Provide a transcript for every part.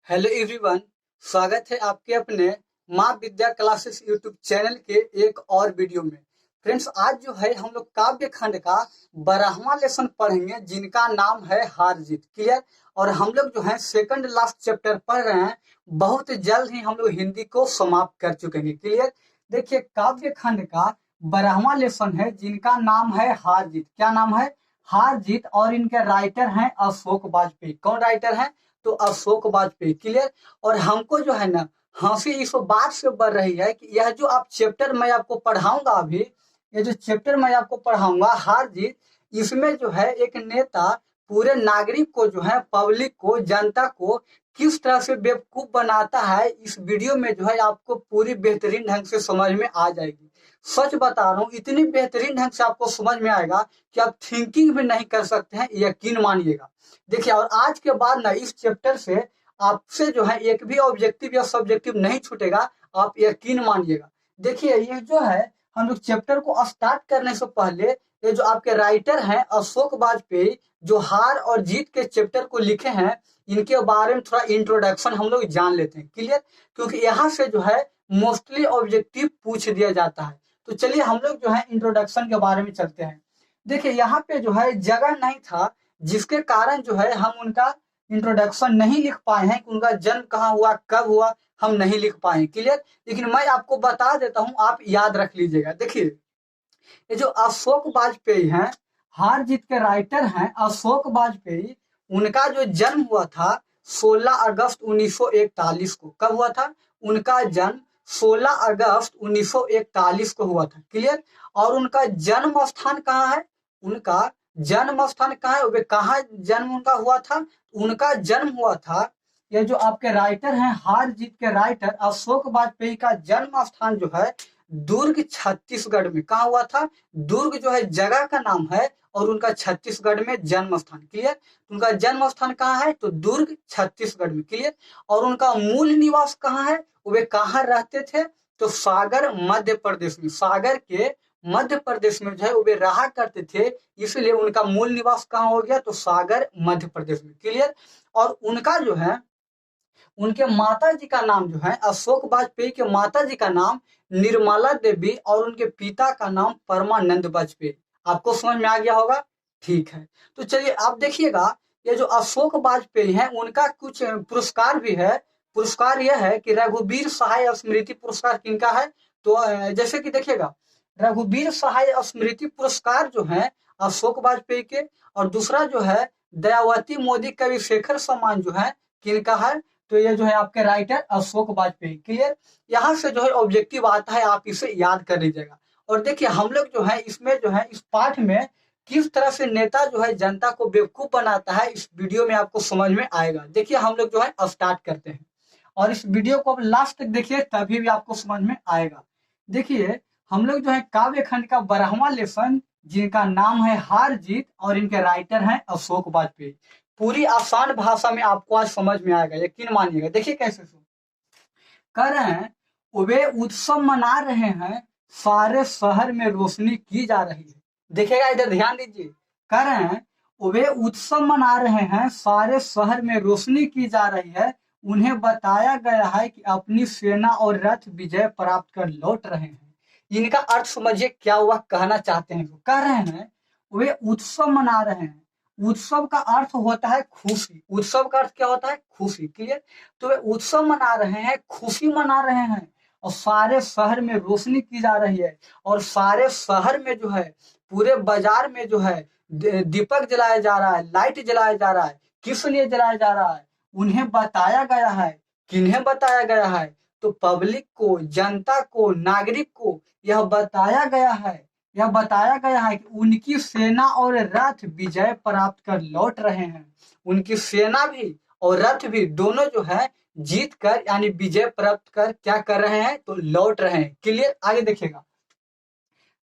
Hello everyone. स्वागत है आपके अपने माँ विद्या क्लासेस यूट्यूब चैनल के एक और वीडियो में। फ्रेंड्स, आज जो है हम लोग काव्य खंड का 12वां लेसन पढ़ेंगे जिनका नाम है हार जीत। क्लियर। और हम लोग जो है सेकंड लास्ट चैप्टर पढ़ रहे हैं। बहुत जल्द ही हम लोग हिंदी को समाप्त कर चुके हैं। क्लियर। देखिए, काव्य खंड का 12वां लेसन है जिनका नाम है हार जीत। क्या नाम है? हार जीत। और इनके राइटर हैं अशोक वाजपेयी। कौन राइटर है? तो अशोक वाजपेयी। क्लियर। और हमको जो है ना हंसी इस बात से बढ़ रही है कि यह जो आप चैप्टर मैं आपको पढ़ाऊंगा अभी, ये जो चैप्टर मैं आपको पढ़ाऊंगा हार जीत, इसमें जो है एक नेता पूरे नागरिक को जो है पब्लिक को जनता को किस तरह से बेवकूफ बनाता है, इस वीडियो में जो है आपको पूरी बेहतरीन ढंग से समझ में आ जाएगी। सच बता रहा हूँ, इतनी बेहतरीन ढंग से आपको समझ में आएगा कि आप थिंकिंग भी नहीं कर सकते हैं, यकीन मानिएगा। देखिए, और आज के बाद ना इस चैप्टर से आपसे जो है एक भी ऑब्जेक्टिव या सब्जेक्टिव नहीं छूटेगा, आप यकीन मानिएगा। देखिए, ये जो है हम लोग चैप्टर को स्टार्ट करने से पहले ये जो आपके राइटर हैं अशोक वाजपेयी, जो हार और जीत के चैप्टर को लिखे हैं, इनके बारे में थोड़ा इंट्रोडक्शन हम लोग जान लेते हैं। क्लियर। क्योंकि यहाँ से जो है मोस्टली ऑब्जेक्टिव पूछ दिया जाता है। तो चलिए हम लोग जो है इंट्रोडक्शन के बारे में चलते हैं। देखिए, यहाँ पे जो है जगह नहीं था, जिसके कारण जो है हम उनका इंट्रोडक्शन नहीं लिख पाए हैं कि उनका जन्म कहाँ हुआ, कब हुआ, हम नहीं लिख पाए। क्लियर। लेकिन मैं आपको बता देता हूँ, आप याद रख लीजिएगा। देखिए, ये जो अशोक वाजपेयी हैं, हार जीत के राइटर हैं अशोक वाजपेयी, उनका जो जन्म हुआ था 16 अगस्त 1941 को। कब हुआ था? उनका जन्म 16 अगस्त 1941 को हुआ था। क्लियर। और उनका जन्म स्थान कहाँ है? उनका जन्म स्थान कहाँ है? वे कहाँ जन्म उनका हुआ था? उनका जन्म हुआ था, ये जो आपके राइटर हैं हार जीत के राइटर अशोक वाजपेयी का जन्म स्थान जो है दुर्ग छत्तीसगढ़ में। कहा हुआ था? दुर्ग जो है जगह का नाम है, और उनका छत्तीसगढ़ में जन्म स्थान। क्लियर। उनका जन्म स्थान कहाँ है? तो दुर्ग छत्तीसगढ़ में। क्लियर। और उनका मूल निवास कहाँ है? वे कहाँ रहते थे? तो सागर मध्य प्रदेश में। सागर के मध्य प्रदेश में जो है वे रहा करते थे, इसलिए उनका मूल निवास कहाँ हो गया? तो सागर मध्य प्रदेश में। क्लियर। और उनका जो है उनके माता जी का नाम जो है अशोक वाजपेयी के माता जी का नाम निर्मला देवी, और उनके पिता का नाम परमानंद वाजपेयी। आपको समझ में आ गया होगा? ठीक है। तो चलिए आप देखिएगा, ये जो अशोक वाजपेयी हैं उनका कुछ पुरस्कार भी है। पुरस्कार यह है कि रघुवीर सहाय स्मृति पुरस्कार किनका है? तो जैसे कि देखिएगा, रघुवीर सहाय स्मृति पुरस्कार जो है अशोक वाजपेयी के, और दूसरा जो है दयावती मोदी कवि शेखर सम्मान जो है किनका है? तो ये जो है आपके राइटर अशोक वाजपेयी। क्लियर। यहाँ से जो है ऑब्जेक्टिव आता है, आप इसे याद कर लीजिएगा। और देखिए, हम लोग जो है इसमें जो है इस पाठ में किस तरह से नेता जो है जनता को बेवकूफ बनाता है, इस वीडियो में आपको समझ में आएगा। देखिए, हम लोग जो है स्टार्ट करते हैं, और इस वीडियो को अब लास्ट तक देखिए, तभी भी आपको समझ में आएगा। देखिए, हम लोग जो है काव्य खंड का 12वां लेसन जिनका नाम है हार जीत, और इनके राइटर हैं अशोक वाजपेयी। पूरी आसान भाषा में आपको आज समझ में आएगा, यकीन मानिएगा। देखिए कैसे कर रहे हैं, वे उत्सव मना रहे हैं, सारे शहर में रोशनी की जा रही है। देखिएगा, इधर ध्यान दीजिए। कर रहे हैं, वे उत्सव मना रहे हैं, सारे शहर में रोशनी की जा रही है। उन्हें बताया गया है कि अपनी सेना और रथ विजय प्राप्त कर लौट रहे हैं। इनका अर्थ समझिए, क्या हुआ कहना चाहते हैं। कह रहे हैं वे उत्सव मना रहे हैं। उत्सव का अर्थ होता है खुशी। उत्सव का अर्थ क्या होता है? खुशी। क्लियर। तो वे उत्सव मना रहे हैं, खुशी मना रहे हैं, और सारे शहर में रोशनी की जा रही है। और सारे शहर में जो है, पूरे बाजार में जो है दीपक जलाया जा रहा है, लाइट जलाया जा रहा है। किस लिए जलाया जा रहा है? उन्हें बताया गया है। किन्हें बताया गया है? तो पब्लिक को, जनता को, नागरिक को यह बताया गया है, यह बताया गया है कि उनकी सेना और रथ विजय प्राप्त कर लौट रहे हैं। उनकी सेना भी और रथ भी दोनों जो है जीत कर यानी विजय प्राप्त कर क्या कर रहे हैं? तो लौट रहे हैं। क्लियर। आगे देखिएगा,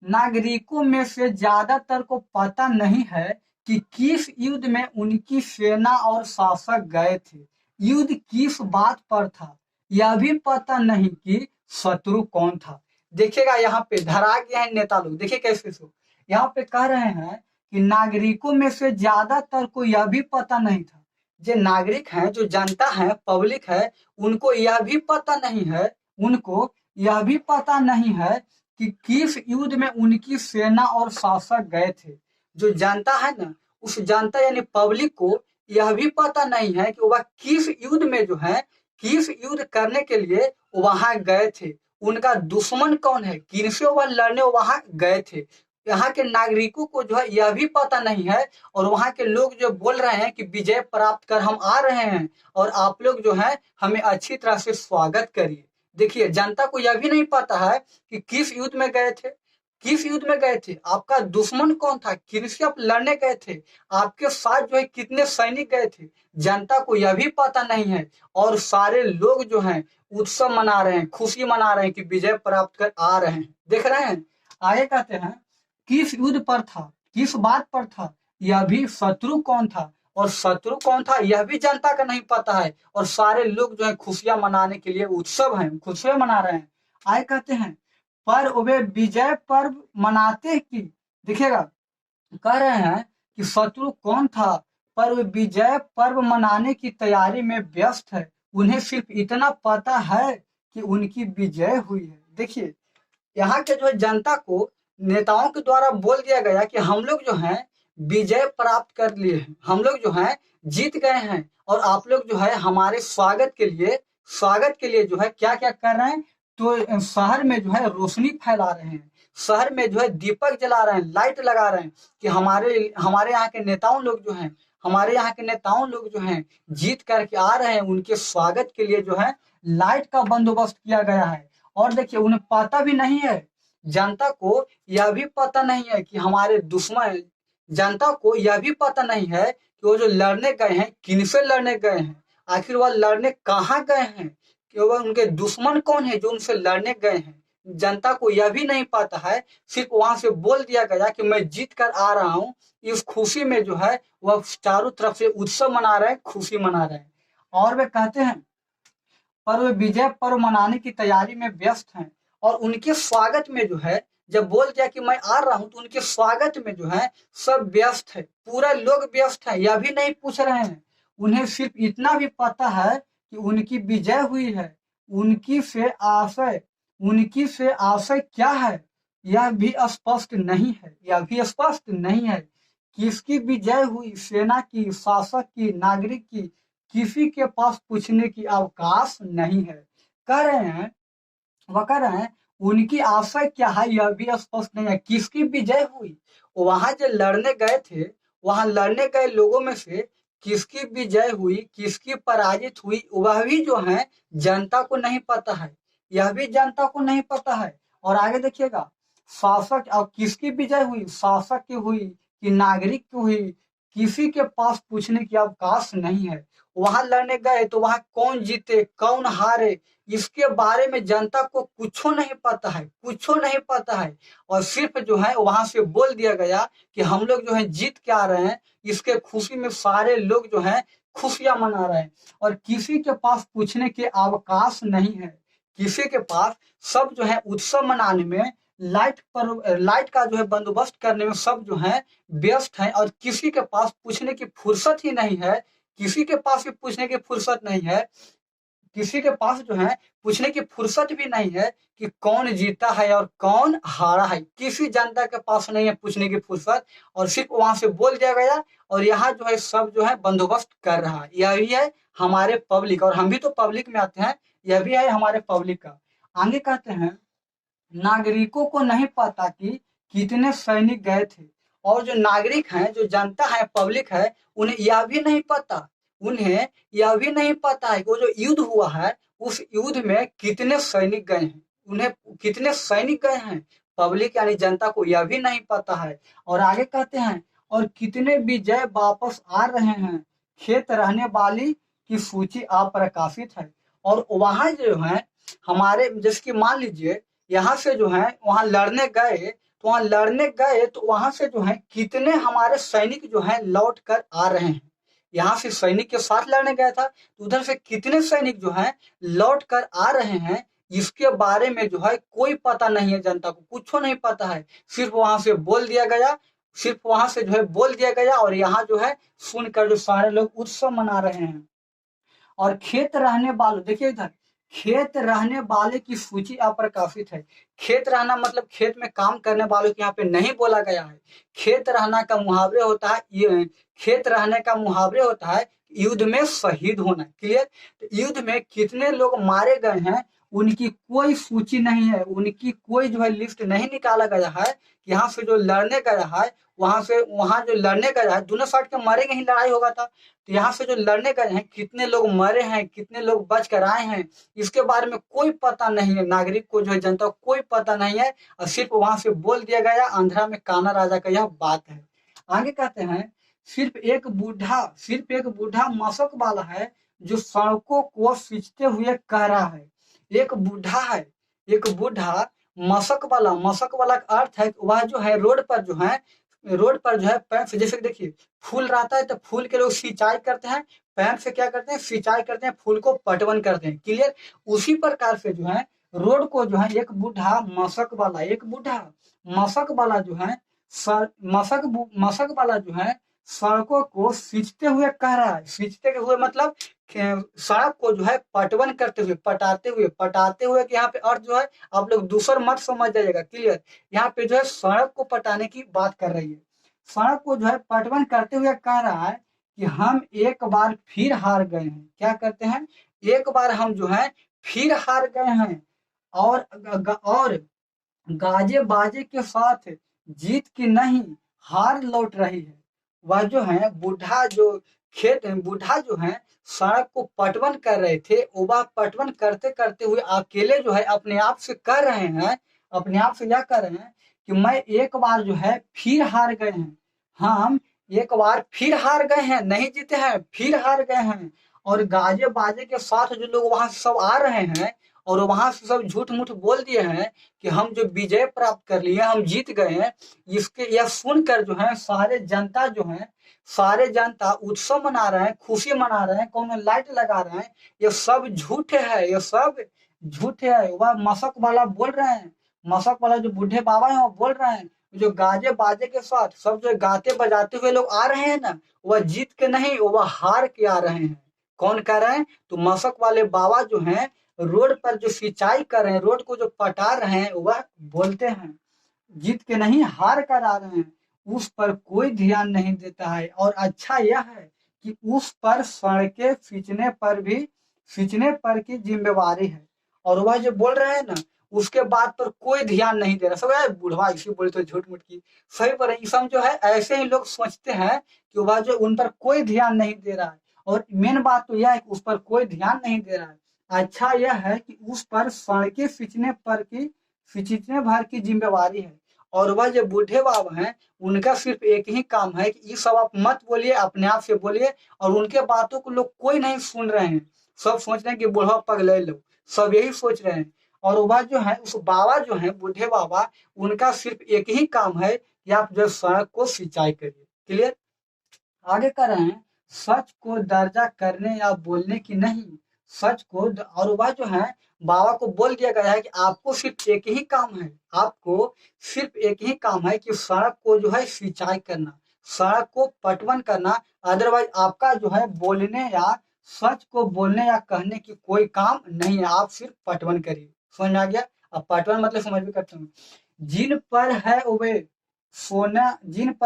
नागरिकों में से ज्यादातर को पता नहीं है कि किस युद्ध में उनकी सेना और शासक गए थे। युद्ध किस बात पर था, यह भी पता नहीं कि शत्रु कौन था। देखिएगा, यहाँ पे धरा गया है नेता लोग। देखिए कैसे सो यहाँ पे कह रहे हैं कि नागरिकों में से ज्यादातर को यह भी पता नहीं था। जो नागरिक हैं, जो जनता है, पब्लिक है, उनको यह भी पता नहीं है, उनको यह भी पता नहीं है कि किस युद्ध में उनकी सेना और शासक गए थे। जो जनता है ना, उस जनता यानी पब्लिक को यह भी पता नहीं है कि वह किस युद्ध में जो है, किस युद्ध करने के लिए वहां गए थे, उनका दुश्मन कौन है, किनसे वह लड़ने वहां गए थे। यहाँ के नागरिकों को जो है यह भी पता नहीं है, और वहां के लोग जो बोल रहे हैं कि विजय प्राप्त कर हम आ रहे हैं और आप लोग जो है हमें अच्छी तरह से स्वागत करिए। देखिए, जनता को यह भी नहीं पता है कि किस युद्ध में गए थे, किस युद्ध में गए थे, आपका दुश्मन कौन था, किनसे आप लड़ने गए थे, आपके साथ जो है कितने सैनिक गए थे। जनता को यह भी पता नहीं है, और सारे लोग जो हैं उत्सव मना रहे हैं, खुशी मना रहे हैं कि विजय प्राप्त कर आ रहे हैं। देख रहे हैं, आगे कहते हैं किस युद्ध पर था, किस बात पर था, यह भी शत्रु कौन था, और शत्रु कौन था यह भी जनता का नहीं पता है, और सारे लोग जो है खुशियां मनाने के लिए उत्सव हैं, खुशियां मना रहे हैं। आए कहते हैं पर वे विजय पर्व मनाते कि, देखिएगा, कह रहे हैं कि शत्रु कौन था, पर वे विजय पर्व मनाने की तैयारी में व्यस्त है, उन्हें सिर्फ इतना पता है कि उनकी विजय हुई है। देखिए, यहाँ के जो है जनता को नेताओं के द्वारा बोल दिया गया कि हम लोग जो है विजय प्राप्त कर लिए हैं, हम लोग जो है जीत गए हैं, और आप लोग जो है हमारे स्वागत के लिए जो है क्या क्या कर रहे हैं, तो शहर में जो है रोशनी फैला रहे हैं, शहर में जो है दीपक जला रहे हैं, लाइट लगा रहे हैं कि हमारे हमारे यहाँ के नेताओं लोग जो हैं, हमारे यहाँ के नेताओं लोग जो हैं जीत करके आ रहे हैं, उनके स्वागत के लिए जो है लाइट का बंदोबस्त किया गया है। और देखिए, उन्हें पता भी नहीं है, जनता को यह भी पता नहीं है कि हमारे दुश्मन, जनता को यह भी पता नहीं है कि वो जो लड़ने गए हैं किनसे लड़ने गए हैं, आखिर वह लड़ने कहाँ गए हैं, कि वह उनके दुश्मन कौन है जो उनसे लड़ने गए हैं। जनता को यह भी नहीं पता है, सिर्फ वहां से बोल दिया गया कि मैं जीत कर आ रहा हूँ। इस खुशी में जो है वह चारों तरफ से उत्सव मना रहे हैं, खुशी मना रहे हैं। और वे कहते हैं पर वे विजय पर्व मनाने की तैयारी में व्यस्त हैं, और उनके स्वागत में जो है जब बोल दिया कि मैं आ रहा हूं, तो उनके स्वागत में जो है सब व्यस्त है, पूरा लोग व्यस्त है, यह भी नहीं पूछ रहे हैं। उन्हें सिर्फ इतना भी पता है कि उनकी विजय हुई है, उनकी से आशय उनकी से आशय क्या है यह भी स्पष्ट नहीं है, यह भी स्पष्ट नहीं है। किसकी विजय हुई, सेना की, शासक की, नागरिक की, किसी के पास पूछने की अवकाश नहीं है। कह रहे हैं, वह कह रहे हैं उनकी आशय क्या है यह भी स्पष्ट नहीं है। किसकी विजय हुई, वहां जो लड़ने गए थे, वहां लड़ने गए लोगों में से किसकी विजय हुई, किसकी पराजित हुई, वह भी जो है जनता को नहीं पता है, यह भी जनता को नहीं पता है। और आगे देखिएगा, शासक और किसकी विजय हुई, शासक की हुई कि नागरिक की हुई, किसी के पास पूछने की अवकाश नहीं है। वहां लड़ने गए तो वहां कौन जीते कौन हारे, इसके बारे में जनता को कुछ नहीं पता है, कुछ नहीं पता है। और सिर्फ जो है वहां से बोल दिया गया कि हम लोग जो है जीत के आ रहे हैं, इसके खुशी में सारे लोग जो है खुशियां मना रहे हैं, और किसी के पास पूछने के अवकाश नहीं है, किसी के पास, सब जो है उत्सव मनाने में, लाइट का जो है बंदोबस्त करने में सब जो है व्यस्त है, और किसी के पास पूछने की फुर्सत ही नहीं है, किसी के पास भी पूछने की फुर्सत नहीं है, किसी के पास जो है पूछने की फुर्सत भी नहीं है कि कौन जीता है और कौन हारा है, किसी जनता के पास नहीं है पूछने की फुर्सत। और सिर्फ वहां से बोल दिया गया, और यहाँ जो है सब जो है बंदोबस्त कर रहा है, यह भी है हमारे पब्लिक, और हम भी तो पब्लिक में आते हैं, यह भी है हमारे पब्लिक का। आगे कहते हैं नागरिकों को नहीं पता कि कितने सैनिक गए थे, और जो नागरिक हैं, जो जनता है, पब्लिक है, उन्हें यह भी नहीं पता, उन्हें यह भी नहीं पता है कि वो जो युद्ध हुआ है उस युद्ध में कितने सैनिक गए हैं, उन्हें कितने सैनिक गए हैं, पब्लिक यानी जनता को यह भी नहीं पता है। और आगे कहते हैं और कितने विजय वापस आ रहे हैं, खेत रहने वाली की सूची अप्रकाशित है। और वहां जो है हमारे, जैसे कि मान लीजिए यहाँ से जो है वहां लड़ने गए, तो वहां लड़ने गए तो वहां से जो है कितने हमारे सैनिक जो है लौट कर आ रहे हैं, यहाँ से सैनिक के साथ लड़ने गया था, तो उधर से कितने सैनिक जो हैं लौट कर आ रहे हैं, इसके बारे में जो है कोई पता नहीं है, जनता को कुछ नहीं पता है। सिर्फ वहां से बोल दिया गया सिर्फ वहां से जो है बोल दिया गया और यहाँ जो है सुनकर जो सारे लोग उत्सव मना रहे हैं। और खेत रहने वालों, देखिए इधर, खेत रहने वाले की सूची अप्रकाशित है। खेत रहना मतलब खेत में काम करने वालों के यहाँ पे नहीं बोला गया है। खेत रहना का मुहावरे होता है ये, खेत रहने का मुहावरे होता है युद्ध में शहीद होना। क्लियर। तो युद्ध में कितने लोग मारे गए हैं उनकी कोई सूची नहीं है, उनकी कोई जो है लिस्ट नहीं निकाला गया है। यहाँ से जो लड़ने गया है वहां से वहां जो लड़ने गया है, दोनों साइड के मरेंगे ही, लड़ाई होगा था। तो यहाँ से जो लड़ने गए हैं कितने लोग मरे हैं, कितने लोग बच कर आए हैं, इसके बारे में कोई पता नहीं है। नागरिक को जो है, जनता को कोई पता नहीं है, और सिर्फ वहां से बोल दिया गया। अंधेरा में काना राजा का यह बात है। आगे कहते हैं, सिर्फ एक बूढ़ा मशक वाला है जो सड़कों को सींचते हुए कह रहा है। एक बूढ़ा है, एक बूढ़ा मशक वाला का अर्थ है वह जो है रोड पर जो है पैप से, जैसे देखिए फूल रहता है तो फूल के लोग सिंचाई करते हैं, पैप से क्या करते हैं, सिंचाई करते हैं, फूल को पटवन करते हैं। क्लियर। उसी प्रकार से जो है रोड को जो है एक बूढ़ा मशक वाला जो है मशक वाला जो है सड़कों को सींचते हुए कह रहा है। सींचते हुए मतलब सड़क को जो है पटवन करते हुए, पटाते हुए कि यहाँ पे अर्थ जो है आप लोग दूसर मत समझ जाइएगा। क्लियर। यहाँ पे जो है सड़क को पटाने की बात कर रही है। सड़क को जो है पटवन करते हुए कह रहा है कि हम एक बार फिर हार गए हैं। क्या करते हैं, एक बार हम जो है फिर हार गए हैं और गाजे बाजे के साथ जीत की नहीं हार लौट रही है। वह जो है बूढ़ा जो है सड़क को पटवन कर रहे थे, वह पटवन करते करते हुए अकेले जो है अपने आप से कह रहे हैं, अपने आप से क्या कह रहे हैं कि मैं एक बार जो है फिर हार गए हैं, हम एक बार फिर हार गए हैं, नहीं जीते हैं, फिर हार गए हैं। और गाजे बाजे के साथ जो लोग वहां से सब आ रहे हैं और वहां से सब झूठ मूठ बोल दिए हैं कि हम जो विजय प्राप्त कर लिए, हम जीत गए हैं। इसके यह सुनकर जो है सारे जनता उत्सव मना रहे हैं, खुशी मना रहे हैं, कौन लाइट लगा रहे हैं। ये सब झूठ है, ये सब झूठ है। वह मशक वाला बोल रहे हैं, मशक वाला जो बूढ़े बाबा है वो बोल रहे हैं, जो गाजे बाजे के साथ सब जो गाते बजाते हुए लोग आ रहे हैं ना, वह जीत के नहीं, वह हार के आ रहे हैं। कौन कह रहे हैं, तो मशक वाले बाबा जो हैं रोड पर जो सिंचाई कर रहे हैं, रोड को जो पटा रहे हैं, वह बोलते हैं जीत के नहीं हार कर आ रहे हैं। उस पर कोई ध्यान नहीं देता है। और अच्छा यह है कि उस पर सड़कें सींचने पर की जिम्मेवारी है। और वह जो बोल रहे हैं ना, उसके बात पर कोई ध्यान नहीं दे रहा। सब यार बुढ़वा इसी बोले तो झूठ मूठ की सही पर इसम जो है, ऐसे ही लोग सोचते हैं कि वह जो उन पर कोई ध्यान नहीं दे रहा है। और मेन बात तो यह है कि उस पर कोई ध्यान नहीं दे रहा है। अच्छा यह है कि उस पर सड़कें सींचने भर की जिम्मेवारी है। और वह जो बूढ़े बाबा हैं उनका सिर्फ एक ही काम है कि ये सब आप मत बोलिए, अपने आप से बोलिए। और उनके बातों को लोग कोई नहीं सुन रहे हैं, सब सोच रहे हैं कि बूढ़ा पगले लो, सब यही सोच रहे हैं। और वह जो है उस बाबा जो है बूढ़े बाबा, उनका सिर्फ एक ही काम है कि आप जो सड़क को सिंचाई करिए। क्लियर। आगे कर रहे हैं, सच को दर्जा करने या बोलने की नहीं, और वह जो है बाबा को बोल दिया गया है कि आपको सिर्फ एक ही काम है, आपको सिर्फ एक ही काम है कि सड़क को जो है सिंचाई करना, सड़क को पटवन करना। अदरवाइज आपका जो है बोलने या सच को बोलने या कहने की कोई काम नहीं है, आप सिर्फ पटवन करिए। समझ में आ गया। अब पटवन मतलब समझ भी करते हैं। जिन पर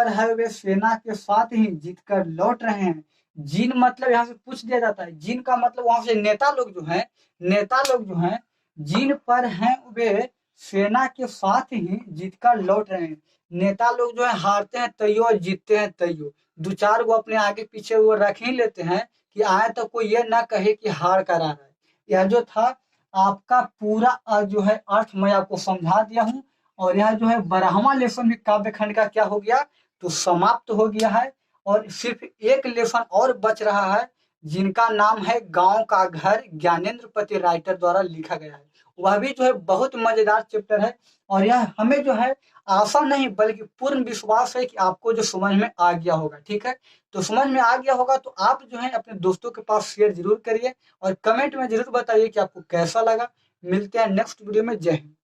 है वे सेना के साथ ही जीत कर लौट रहे हैं। जिन मतलब यहाँ से पूछ दिया जाता है, जिन का मतलब वहां से नेता लोग जो हैं, जिन पर हैं वे सेना के साथ ही जीत कर लौट रहे हैं। नेता लोग जो है हारते हैं तैयो और जीतते हैं तैयो, दो चार वो अपने आगे पीछे वो रख ही लेते हैं कि आए तो कोई ये ना कहे कि हार कर आ रहा है। यह जो था आपका पूरा जो है अर्थ मैं आपको समझा दिया हूँ। और यह जो है 12वां लेसन भी काव्य खंड का क्या हो गया, तो समाप्त हो गया है। और सिर्फ एक लेसन और बच रहा है जिनका नाम है गांव का घर, ज्ञानेंद्रपति राइटर द्वारा लिखा गया है। वह भी जो है बहुत मजेदार चैप्टर है। और यह हमें जो है आशा नहीं बल्कि पूर्ण विश्वास है कि आपको जो समझ में आ गया होगा। ठीक है, तो समझ में आ गया होगा तो आप जो है अपने दोस्तों के पास शेयर जरूर करिए और कमेंट में जरूर बताइए कि आपको कैसा लगा। मिलते हैं नेक्स्ट वीडियो में। जय हिंद।